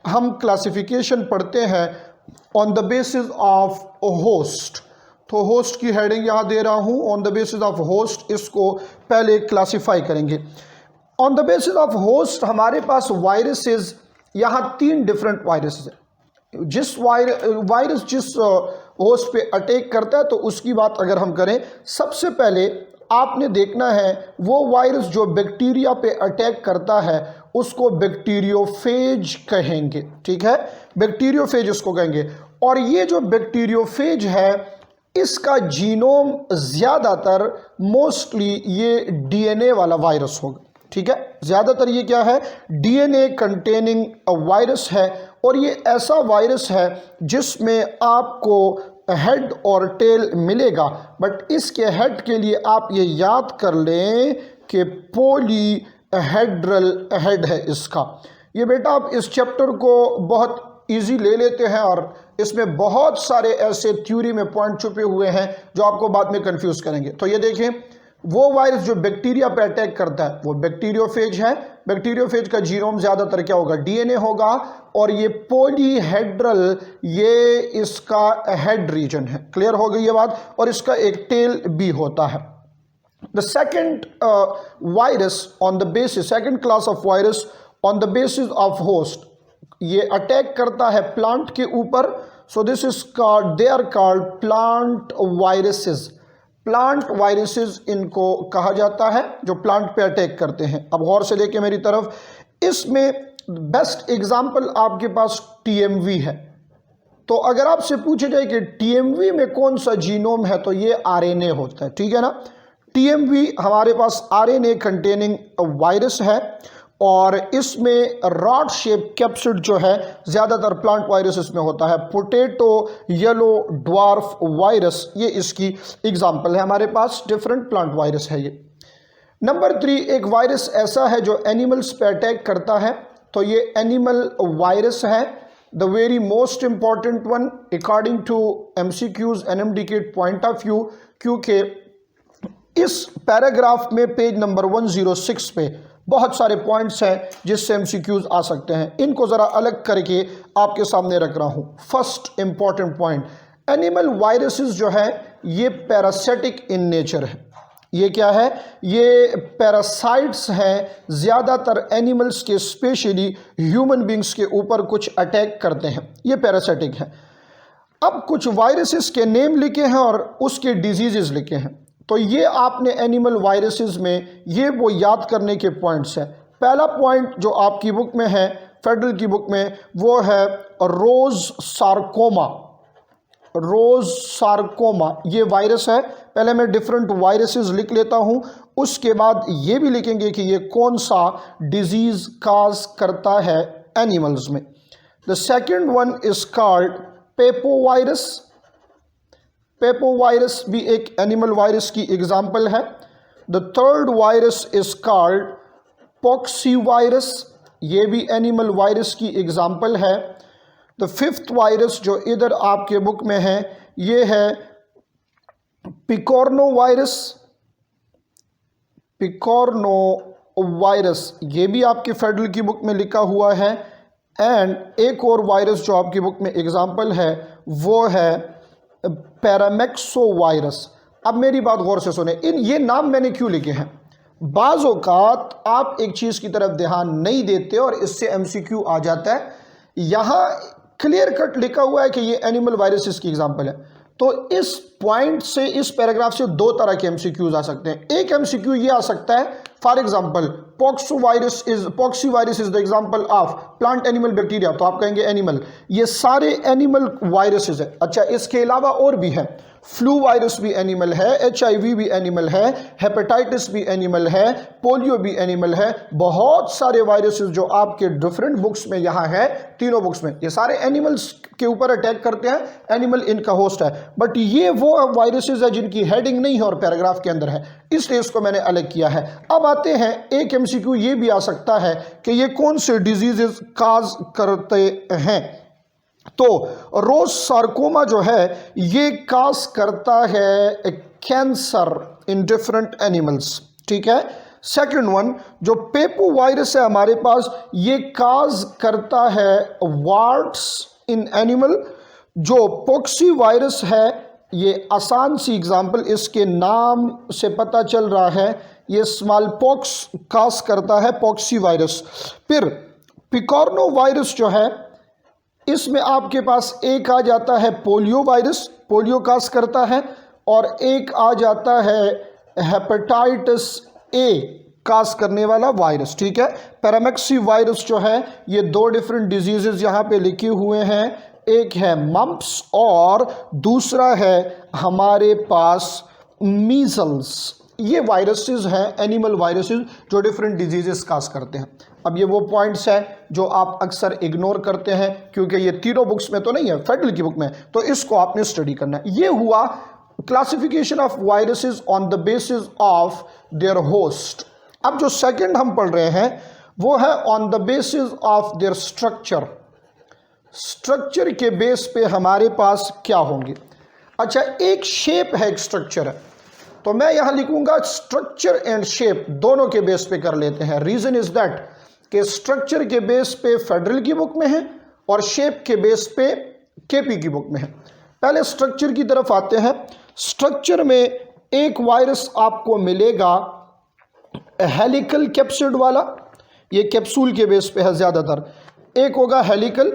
हम क्लासिफिकेशन पढ़ते हैं on the basis of host. तो होस्ट की हेडिंग यहाँ दे रहा हूँ, on the basis of host, इसको पहले क्लासिफाई करेंगे। On the basis of host हमारे पास वायरसेस, यहाँ 3 डिफरेंट वायरसेस हैं। जिस वायरस जिस होस्ट पे अटैक करता है, तो उसकी बात अगर हम करें, सबसे पहले आपने देखना है वो वायरस जो बैक्टीरिया पे अटैक करता है उसको बैक्टीरियोफेज कहेंगे। ठीक है, बैक्टीरियोफेज उसको कहेंगे। और ये जो बैक्टीरियोफेज है इसका जीनोम ज़्यादातर मोस्टली ये डीएनए वाला वायरस होगा। ठीक है, ज़्यादातर ये क्या है, डीएनए कंटेनिंग वायरस है। और ये ऐसा वायरस है जिसमें आपको हेड और टेल मिलेगा, बट इसके हेड के लिए आप ये याद कर लें कि पॉलीहेड्रल हेड है इसका। ये बेटा आप इस चैप्टर को बहुत इजी ले लेते हैं और इसमें बहुत सारे ऐसे थ्योरी में पॉइंट छुपे हुए हैं जो आपको बाद में कंफ्यूज करेंगे। तो ये देखें, वो वायरस जो बैक्टीरिया पे अटैक करता है वो बैक्टीरियोफेज है। बैक्टीरियोफेज का जीनोम ज़्यादातर क्या होगा, डीएनए होगा। और ये पॉलीहेड्रल, ये इसका हेड रीजन है। क्लियर हो गई ये बात। और इसका एक टेल भी होता है। The second virus on the basis, second class of virus on the basis of host, ये अटैक करता है प्लांट के ऊपर। So this is called, they are called plant viruses. Plant viruses इनको कहा जाता है जो प्लांट पे अटैक करते हैं। अब गौर से देखिए मेरी तरफ, इसमें बेस्ट एग्जांपल आपके पास टीएमवी है। तो अगर आपसे पूछे जाए कि टीएमवी में कौन सा जीनोम है, तो ये आरएनए होता है। ठीक है ना, टीएमवी हमारे पास आरएनए कंटेनिंग वायरस है और इसमें रॉड शेप कैप्सिड जो है ज़्यादातर प्लांट वायरसेस में होता है। पोटैटो येलो ड्वार्फ वायरस, ये इसकी एग्जांपल है। हमारे पास डिफरेंट प्लांट वायरस है ये। नंबर 3, एक वायरस ऐसा है जो एनिमल्स पे अटैक करता है, तो ये एनिमल वायरस है। The very most important one according to MCQs NMD के पॉइंट ऑफ व्यू, क्योंकि इस पैराग्राफ में पेज नंबर 106 पे बहुत सारे पॉइंट्स हैं जिससे MCQs आ सकते हैं। इनको ज़रा अलग करके आपके सामने रख रहा हूँ। First important point, animal viruses जो है ये पैरासिटिक इन नेचर है। ये क्या है, ये पैरासाइट्स हैं, ज़्यादातर एनिमल्स के स्पेशली ह्यूमन बींग्स के ऊपर कुछ अटैक करते हैं, ये पैरासिटिक है। अब कुछ वायरसेस के नेम लिखे हैं और उसके डिजीजेस लिखे हैं। तो ये आपने एनिमल वायरसेस में ये वो याद करने के पॉइंट्स हैं। पहला पॉइंट जो आपकी बुक में है, फेडरल की बुक में, वो है रोज सार्कोमा। रोज सार्कोमा ये वायरस है। पहले मैं डिफरेंट वायरसेस लिख लेता हूँ, उसके बाद ये भी लिखेंगे कि ये कौन सा डिजीज काज करता है एनिमल्स में। The second one is called papovirus. Papovirus भी एक एनिमल वायरस की एग्जाम्पल है। The third virus is called poxy virus, ये भी एनिमल वायरस की एग्जाम्पल है। द फिफ्थ वायरस जो इधर आपके बुक में है ये है पिकोर्नो वायरस। पिकोर्नो वायरस ये भी आपके फेडरल की बुक में लिखा हुआ है। एंड एक और वायरस जो आपकी बुक में एग्जाम्पल है वो है पैरामेक्सो वायरस। अब मेरी बात गौर से सुने, ये नाम मैंने क्यों लिखे हैं। बाज़ औक़ात आप एक चीज़ की तरफ ध्यान नहीं देते और इससे MCQ आ जाता है। यहाँ क्लियर कट लिखा हुआ है कि ये एनिमल वायरसेस की एग्जांपल है। तो इस पॉइंट से, इस पैराग्राफ से 2 तरह के MCQs आ सकते हैं। एक MCQ ये आ सकता है, for example poxy virus is the example of plant animal bacteria, तो आप कहेंगे एनिमल, ये सारे एनिमल वायरसेस है। अच्छा, इसके अलावा और भी है, फ्लू वायरस भी एनिमल है, HIV भी एनिमल है, हेपेटाइटिस भी एनिमल है, पोलियो भी एनिमल है। बहुत सारे वायरसेस जो आपके डिफरेंट बुक्स में यहाँ है, तीनों बुक्स में, ये सारे एनिमल्स के ऊपर अटैक करते हैं। एनिमल इनका होस्ट है, बट ये वो वायरसेस है जिनकी हेडिंग नहीं है और पैराग्राफ के अंदर है, इसलिए इसको मैंने अलग किया है। अब आते हैं, एक MCQ ये भी आ सकता है कि ये कौन से डिजीजेस काज करते हैं। तो रोज सार्कोमा जो है ये काज करता है कैंसर इन डिफरेंट एनिमल्स। ठीक है, सेकंड वन जो पेपो वायरस है हमारे पास, ये काज करता है वार्ट्स इन एनिमल। जो पॉक्सी वायरस है, ये आसान सी एग्जांपल इसके नाम से पता चल रहा है, ये स्मॉल पॉक्स काज करता है, पॉक्सी वायरस। फिर पिकॉर्नो वायरस जो है, इसमें आपके पास एक आ जाता है पोलियो वायरस, पोलियो काज करता है, और एक आ जाता है हेपेटाइटिस ए काज करने वाला वायरस। ठीक है, पैरामेक्सी वायरस जो है, ये दो डिफरेंट डिजीजेस यहाँ पे लिखे हुए हैं, एक है मम्प्स और दूसरा है हमारे पास मीजल्स। ये वायरसेस हैं, एनिमल वायरसेस, जो डिफरेंट डिजीजेस काज करते हैं। अब ये वो पॉइंट्स हैं जो आप अक्सर इग्नोर करते हैं, क्योंकि ये तीनों बुक्स में तो नहीं है, फेडरल की बुक में, तो इसको आपने स्टडी करना है। ये हुआ classification of viruses on the basis of their host. अब जो सेकंड हम पढ़ रहे हैं वो है on the basis of their structure. Structure के बेस पे हमारे पास क्या होंगे। अच्छा, एक शेप है, एक स्ट्रक्चर है, तो मैं यहां लिखूंगा स्ट्रक्चर एंड शेप दोनों के बेस पे कर लेते हैं। रीजन इज दैट कि स्ट्रक्चर के बेस पे फेडरल की बुक में है और शेप के बेस पे केपी की बुक में है। पहले स्ट्रक्चर की तरफ आते हैं। स्ट्रक्चर में एक वायरस आपको मिलेगा हेलिकल कैप्सिड वाला, ये कैप्सूल के बेस पे है ज़्यादातर। एक होगा हेलिकल,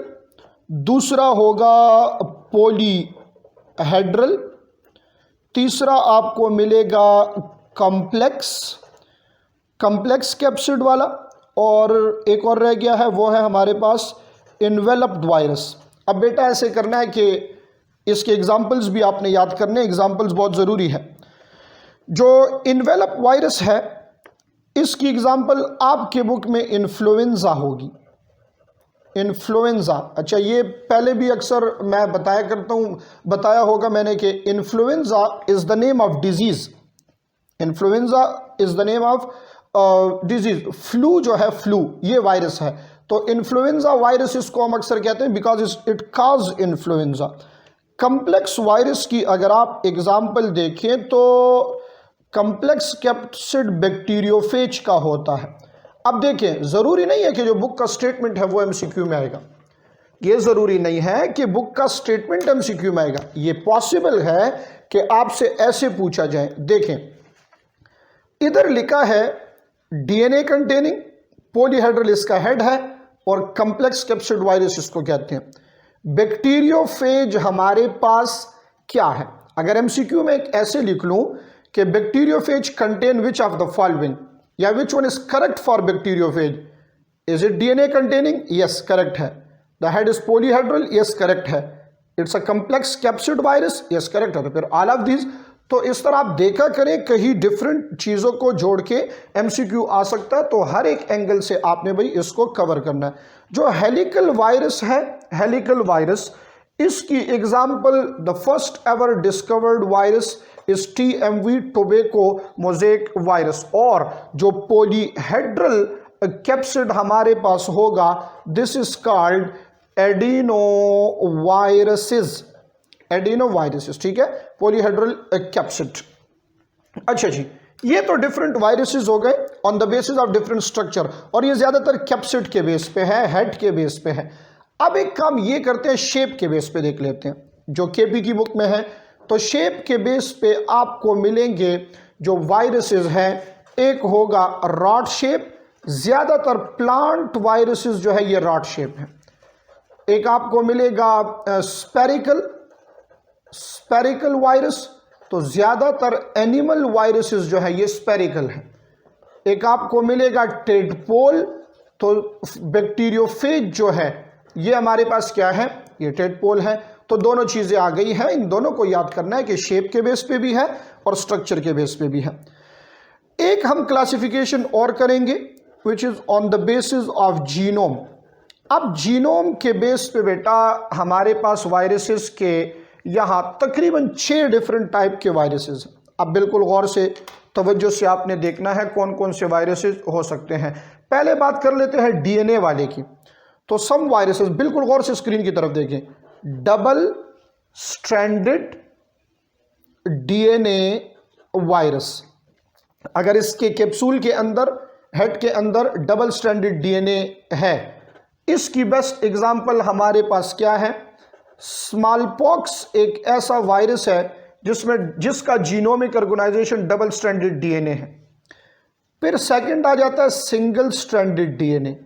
दूसरा होगा पॉलीहेड्रल, तीसरा आपको मिलेगा कॉम्प्लेक्स कैप्सिड वाला, और एक और रह गया है, वो है हमारे पास इन्वेलप्ड वायरस। अब बेटा ऐसे करना है कि इसके एग्जाम्पल्स भी आपने याद करने, एग्जाम्पल्स बहुत ज़रूरी है। जो इन्वेलप वायरस है, इसकी एग्जाम्पल आपके बुक में इन्फ्लुएंजा होगी। इन्फ्लुएंजा, अच्छा ये पहले भी अक्सर मैं बताया करता हूँ, बताया होगा मैंने कि influenza is the name of disease. Influenza is the name of disease. Flu जो है, फ्लू ये वायरस है, तो इन्फ्लुएंजा वायरस इसको हम अक्सर कहते हैं because it cause influenza. Complex virus की अगर आप एग्जाम्पल देखें तो कम्प्लेक्स कैप्सिड बैक्टीरियोफेज का होता है। अब देखें, ज़रूरी नहीं है कि जो बुक का स्टेटमेंट है वो एमसीक्यू में आएगा, ये ज़रूरी नहीं है कि बुक का स्टेटमेंट एमसीक्यू में आएगा। ये पॉसिबल है कि आपसे ऐसे पूछा जाए। देखें, इधर लिखा है डीएनए कंटेनिंग, पॉलीहेड्रल इसका हेड है, और कम्प्लेक्स कैप्सिड वायरस इसको कहते हैं। बैक्टीरियोफेज हमारे पास क्या है? अगर एमसीक्यू में एक ऐसे लिख लूं कि bacteriophage contain which of the following, या which one is correct for bacteriophage? Is it DNA containing? Yes, correct है। The head is polyhedral? Yes, correct है। It's a complex capsid virus? Yes, correct है। तो फिर all of these, तो इस तरह आप देखा करें, कहीं डिफरेंट चीज़ों को जोड़ के एमसीक्यू आ सकता है, तो हर एक एंगल से आपने भाई इसको कवर करना है। जो हेलिकल वायरस है, हेलिकल वायरस, इसकी example the first ever discovered virus इस TMV टोबैको मोज़ेक वायरस, और जो पॉलीहेड्रल कैप्सिड हमारे पास होगा, दिस इज कॉल्ड एडिनोवायरसेस, एडिनोवायरसेस। ठीक है, पॉलीहेड्रल कैप्सिड। अच्छा जी, ये तो डिफरेंट वायरसेस हो गए on the basis of different structure, और ये ज्यादातर कैप्सिड के बेस पे है, हेड के बेस पे है। अब एक काम ये करते हैं, शेप के बेस पे देख लेते हैं, जो केपी की बुक में है। तो शेप के बेस पे आपको मिलेंगे जो वायरसेस हैं, एक होगा रॉड शेप, ज्यादातर प्लांट वायरसेस जो है ये रॉड शेप है। एक आपको मिलेगा स्पेरिकल वायरस, तो ज्यादातर एनिमल वायरसेस जो है ये स्पेरिकल है। एक आपको मिलेगा टेडपोल, तो बैक्टीरियोफेज जो है ये हमारे पास क्या है, ये टेडपोल है। तो दोनों चीजें आ गई हैं, इन दोनों को याद करना है कि शेप के बेस पे भी है और स्ट्रक्चर के बेस पे भी है। एक हम क्लासिफिकेशन और करेंगे which is on the basis of genome. अब जीनोम के बेस पे बेटा हमारे पास वायरसेस के यहाँ तकरीबन 6 डिफरेंट टाइप के वायरसेस हैं। अब बिल्कुल गौर से तवज्जो से आपने देखना है कौन कौन से वायरसेस हो सकते हैं। पहले बात कर लेते हैं डीएनए वाले की। तो सम वायरसेस, बिल्कुल गौर से स्क्रीन की तरफ देखें, डबल स्ट्रैंडेड डीएनए वायरस। अगर इसके कैप्सूल के अंदर, हेड के अंदर डबल स्ट्रैंडेड डीएनए है। इसकी बेस्ट एग्जांपल हमारे पास क्या है? स्मॉल पॉक्स एक ऐसा वायरस है जिसका genomic organization double stranded DNA है। फिर सेकंड आ जाता है सिंगल स्ट्रैंडेड डीएनए,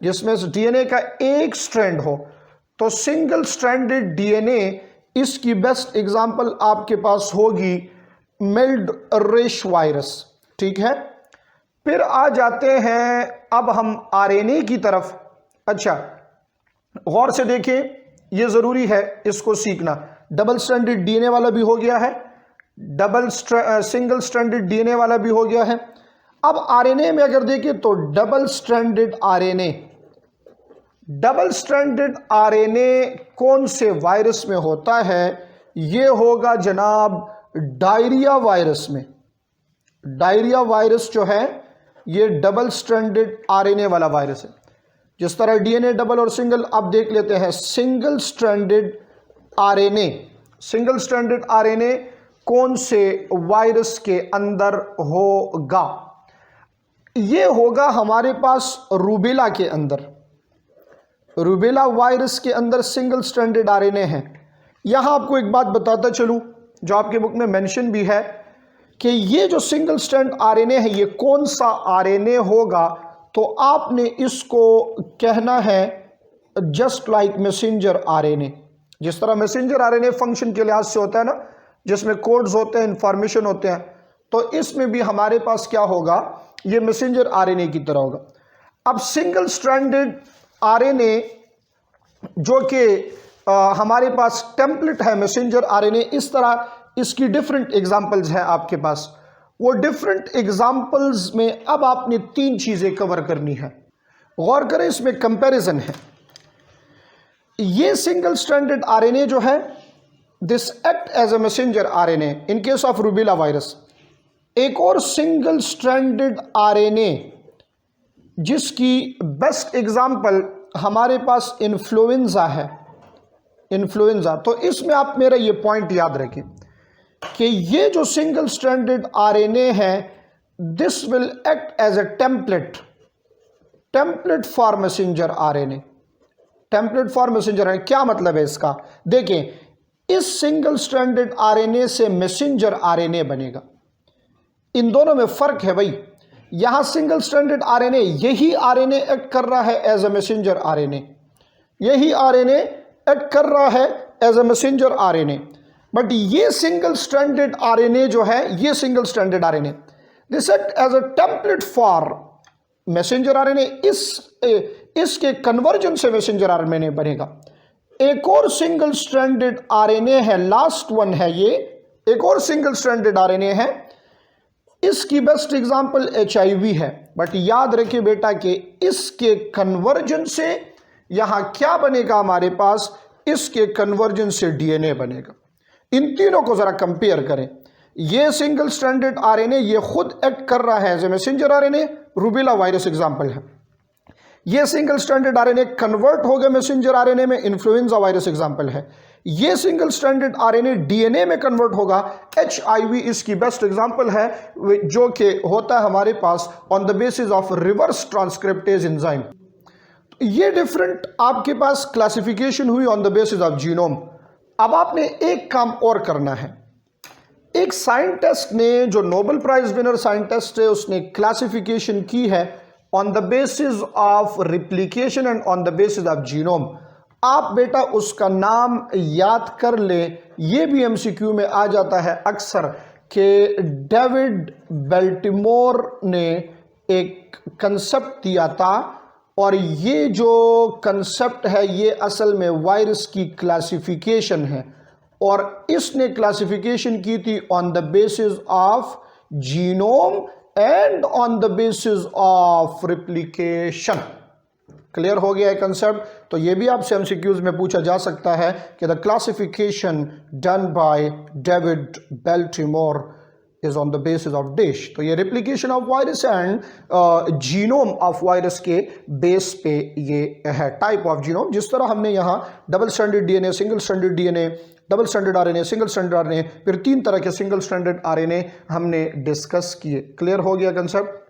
जिसमें डीएनए का एक स्ट्रैंड हो। तो सिंगल स्ट्रैंडेड डीएनए, इसकी बेस्ट एग्जांपल आपके पास होगी मिल्ड रेश वायरस, ठीक है। फिर आ जाते हैं अब हम आरएनए की तरफ। अच्छा, गौर से देखिए, ये जरूरी है इसको सीखना। डबल स्ट्रैंडेड डीएनए वाला भी हो गया है, सिंगल स्ट्रैंडेड डीएनए वाला भी हो गया है। अब आरएनए में अगर देखें तो double stranded RNA, double stranded RNA कौन से वायरस में होता है? ये होगा जनाब डायरिया वायरस में। डायरिया वायरस जो है ये डबल स्ट्रैंडेड आरएनए वाला वायरस है। जिस तरह डीएनए डबल और सिंगल, आप देख लेते हैं single stranded RNA. Single stranded RNA कौन से वायरस के अंदर होगा? ये होगा हमारे पास रूबेला के अंदर। रूबेला वायरस के अंदर सिंगल स्ट्रैंडेड आरएनए है। यहां आपको एक बात बताता चलूं जो आपके बुक में मेंशन भी है कि ये जो सिंगल स्ट्रैंड आरएनए है ये कौन सा आरएनए होगा? तो आपने इसको कहना है जस्ट लाइक मैसेंजर आरएनए। जिस तरह मैसेंजर आरएनए फंक्शन के लिहाज से होता है ना, जिसमें कोड्स होते हैं, इंफॉर्मेशन होते हैं, तो इसमें भी हमारे पास क्या होगा? ये मैसेंजर आरएनए की तरह होगा। अब सिंगल स्ट्रैंडेड आरएनए जो कि हमारे पास टेम्पलेट है मैसेंजर आरएनए, इस तरह इसकी डिफरेंट एग्जांपल्स हैं आपके पास। वो डिफरेंट एग्जांपल्स में अब आपने 3 चीजें कवर करनी है। गौर करें, इसमें कंपैरिजन है। ये सिंगल स्ट्रैंडेड आरएनए जो है, this act as a messenger RNA in case of rubella virus. एक और सिंगल स्ट्रैंडेड आरएनए जिसकी बेस्ट एग्जांपल हमारे पास इन्फ्लुएंजा है। इन्फ्लुएंजा, तो इसमें आप मेरा ये पॉइंट याद रखें कि ये जो सिंगल स्ट्रैंडेड आरएनए है, this will act as a template for messenger RNA. Template for messenger RNA क्या मतलब है इसका? देखें, इस सिंगल स्ट्रैंडेड आरएनए से मैसेंजर आरएनए बनेगा। इन दोनों में फर्क है भाई। यहां सिंगल स्ट्रैंडेड आरएनए, यही आरएनए एक्ट कर रहा है एज अ मैसेंजर आरएनए, यही आरएनए एक्ट कर रहा है as a messenger RNA. But ये सिंगल स्ट्रैंडेड आरएनए जो है, ये single stranded RNA this act as a template for messenger RNA. इसके कन्वर्जन से मैसेंजर आरएनए बनेगा। एक और सिंगल स्ट्रैंडेड आरएनए है, लास्ट वन है ये, एक और सिंगल स्ट्रैंडेड आरएनए है। इसकी बेस्ट एग्जांपल HIV है। बट याद रखिए बेटा कि इसके कन्वर्जन से यहां क्या बनेगा हमारे पास? इसके कन्वर्जन से DNA बनेगा। इन तीनों को जरा कंपेयर करें। ये सिंगल स्ट्रैंडेड आरएनए ये खुद एक्ट कर रहा है as a messenger RNA, rubella virus example है। ये सिंगल स्ट्रैंडेड आरएनए कन्वर्ट हो गया मैसेंजर आरएनए में, इन्फ्लुएंजा वायरस एग्जांपल है। ये सिंगल स्ट्रैंडेड आरएनए डीएनए में कन्वर्ट होगा, HIV इसकी बेस्ट एग्जांपल है, जो कि होता है हमारे पास on the basis of reverse transcriptase enzyme. ये डिफरेंट आपके पास क्लासिफिकेशन हुई on the basis of genome. अब आपने एक काम और करना है। एक साइंटिस्ट ने, जो नोबेल प्राइज विनर साइंटिस्ट है, उसने क्लासिफिकेशन की है on the basis of replication and on the basis of genome. आप बेटा उसका नाम याद कर ले। ये भी MCQ में आ जाता है अक्सर कि डेविड बेल्टिमोर ने एक कंसेप्ट दिया था, और ये जो कंसेप्ट है ये असल में वायरस की क्लासिफिकेशन है, और इसने क्लासिफिकेशन की थी on the basis of genome and on the basis of replication. Clear हो गया है कंसेप्ट? तो ये भी आपसे MCQs में पूछा जा सकता है कि the classification done by David Baltimore is on the basis of this. तो ये replication of virus and genome of virus के बेस पे ये है टाइप ऑफ जीनोम। जिस तरह हमने यहाँ double stranded DNA, single stranded DNA, double stranded RNA, single stranded RNA, फिर 3 तरह के सिंगल स्ट्रैंडेड आरएनए हमने डिस्कस किए। क्लियर हो गया कंसेप्ट?